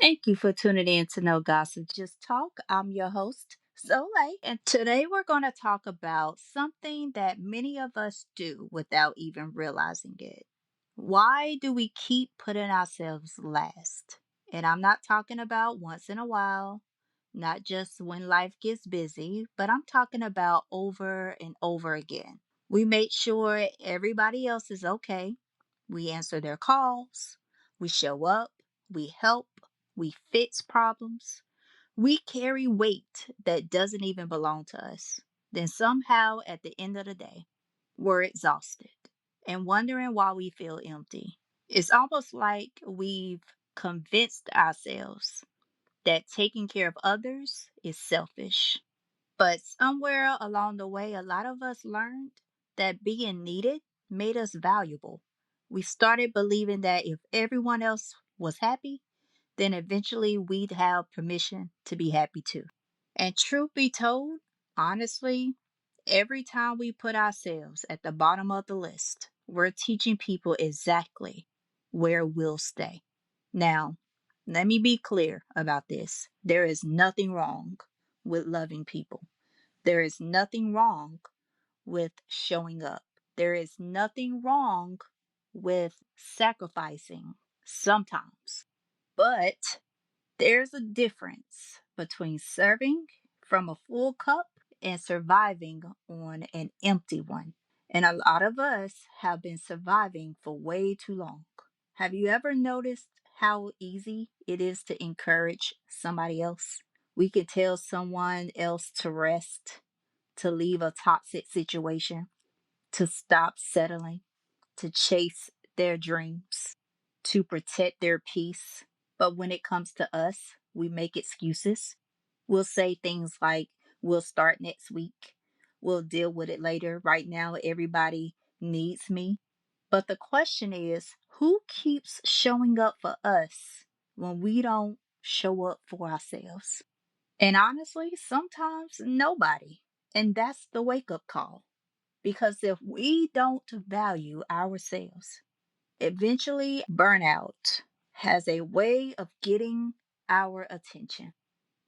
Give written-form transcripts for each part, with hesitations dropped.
Thank you for tuning in to No Gossip Just Talk. I'm your host, Soleil, and today we're going to talk about something that many of us do without even realizing it. Why do we keep putting ourselves last? And I'm not talking about once in a while, not just when life gets busy, but I'm talking about over and over again. We make sure everybody else is okay. We answer their calls. We show up. We help. We fix problems. We carry weight that doesn't even belong to us. Then somehow at the end of the day, we're exhausted and wondering why we feel empty. It's almost like we've convinced ourselves that taking care of others is selfish. But somewhere along the way, a lot of us learned that being needed made us valuable. We started believing that if everyone else was happy, then eventually we'd have permission to be happy too. And truth be told, honestly, every time we put ourselves at the bottom of the list, we're teaching people exactly where we'll stay. Now, let me be clear about this. There is nothing wrong with loving people. There is nothing wrong with showing up. There is nothing wrong with sacrificing sometimes. But there's a difference between serving from a full cup and surviving on an empty one. And a lot of us have been surviving for way too long. Have you ever noticed how easy it is to encourage somebody else? We could tell someone else to rest, to leave a toxic situation, to stop settling, to chase their dreams, to protect their peace. But when it comes to us, we make excuses. We'll say things like, we'll start next week, we'll deal with it later. Right now, everybody needs me. But the question is, who keeps showing up for us when we don't show up for ourselves? And honestly, sometimes nobody. And that's the wake up call. Because if we don't value ourselves, eventually burnout has a way of getting our attention.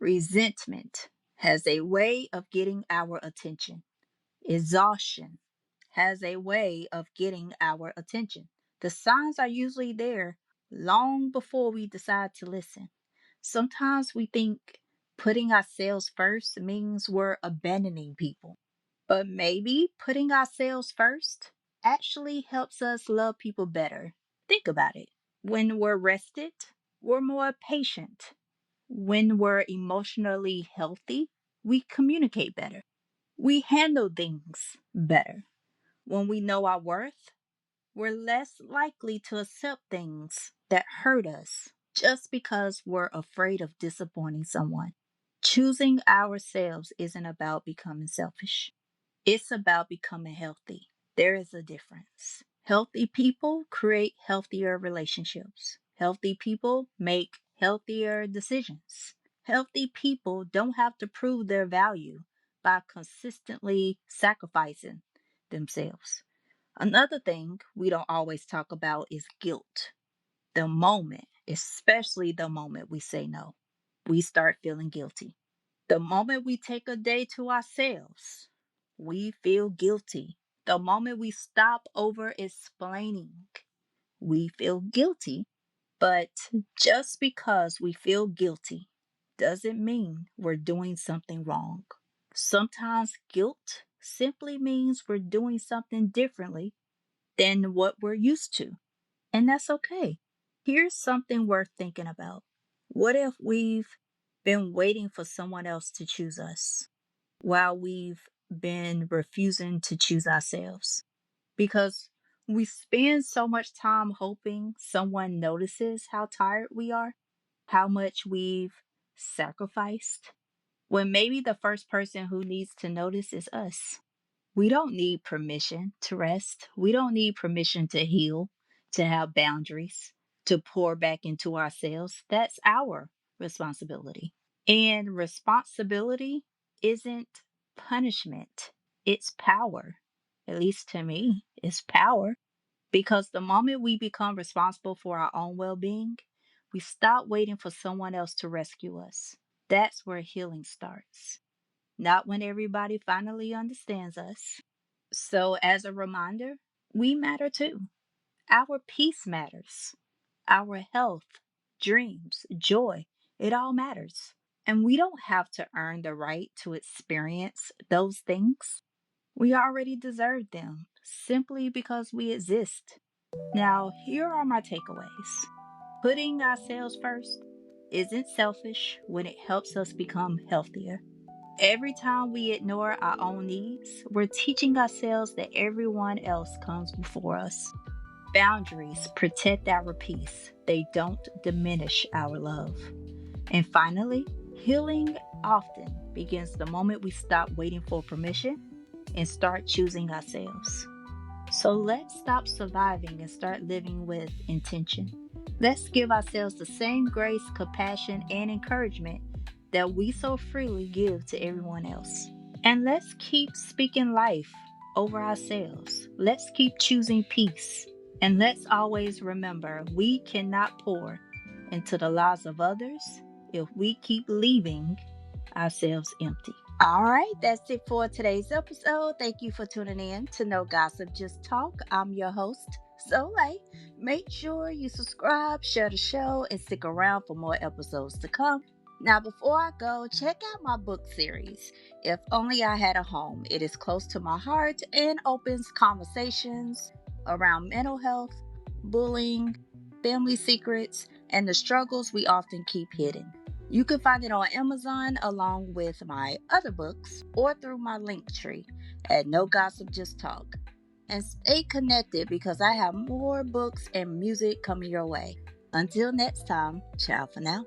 Resentment has a way of getting our attention. Exhaustion has a way of getting our attention. The signs are usually there long before we decide to listen. Sometimes we think putting ourselves first means we're abandoning people. But maybe putting ourselves first actually helps us love people better. Think about it. When we're rested, we're more patient. When we're emotionally healthy, we communicate better. We handle things better. When we know our worth, we're less likely to accept things that hurt us just because we're afraid of disappointing someone. Choosing ourselves isn't about becoming selfish. It's about becoming healthy. There is a difference. Healthy people create healthier relationships. Healthy people make healthier decisions. Healthy people don't have to prove their value by consistently sacrificing themselves. Another thing we don't always talk about is guilt. The moment, especially the moment we say no, we start feeling guilty. The moment we take a day to ourselves, we feel guilty. The moment we stop over explaining, we feel guilty. But just because we feel guilty doesn't mean we're doing something wrong. Sometimes guilt simply means we're doing something differently than what we're used to. And that's okay. Here's something worth thinking about. What if we've been waiting for someone else to choose us while we've been refusing to choose ourselves? Because we spend so much time hoping someone notices how tired we are, how much we've sacrificed, when maybe the first person who needs to notice is us. We don't need permission to rest. We don't need permission to heal, to have boundaries, to pour back into ourselves. That's our responsibility. And responsibility isn't punishment, it's power. At least to me, it's power. Because the moment we become responsible for our own well being, we stop waiting for someone else to rescue us. That's where healing starts, not when everybody finally understands us. So, as a reminder, we matter too. Our peace matters. Our health, dreams, joy, it all matters. And we don't have to earn the right to experience those things. We already deserve them simply because we exist. Now, here are my takeaways. Putting ourselves first isn't selfish when it helps us become healthier. Every time we ignore our own needs, we're teaching ourselves that everyone else comes before us. Boundaries protect our peace, they don't diminish our love. And finally, healing often begins the moment we stop waiting for permission and start choosing ourselves. So let's stop surviving and start living with intention. Let's give ourselves the same grace, compassion, and encouragement that we so freely give to everyone else. And let's keep speaking life over ourselves. Let's keep choosing peace. And let's always remember we cannot pour into the lives of others if we keep leaving ourselves empty. All right, that's it for today's episode. Thank you for tuning in to No Gossip, Just Talk. I'm your host, Soleil. Make sure you subscribe, share the show, and stick around for more episodes to come. Now, before I go, check out my book series, If Only I Had a Home. It is close to my heart and opens conversations around mental health, bullying, family secrets, and the struggles we often keep hidden. You can find it on Amazon along with my other books or through my link tree at No Gossip Just Talk. And stay connected because I have more books and music coming your way. Until next time, ciao for now.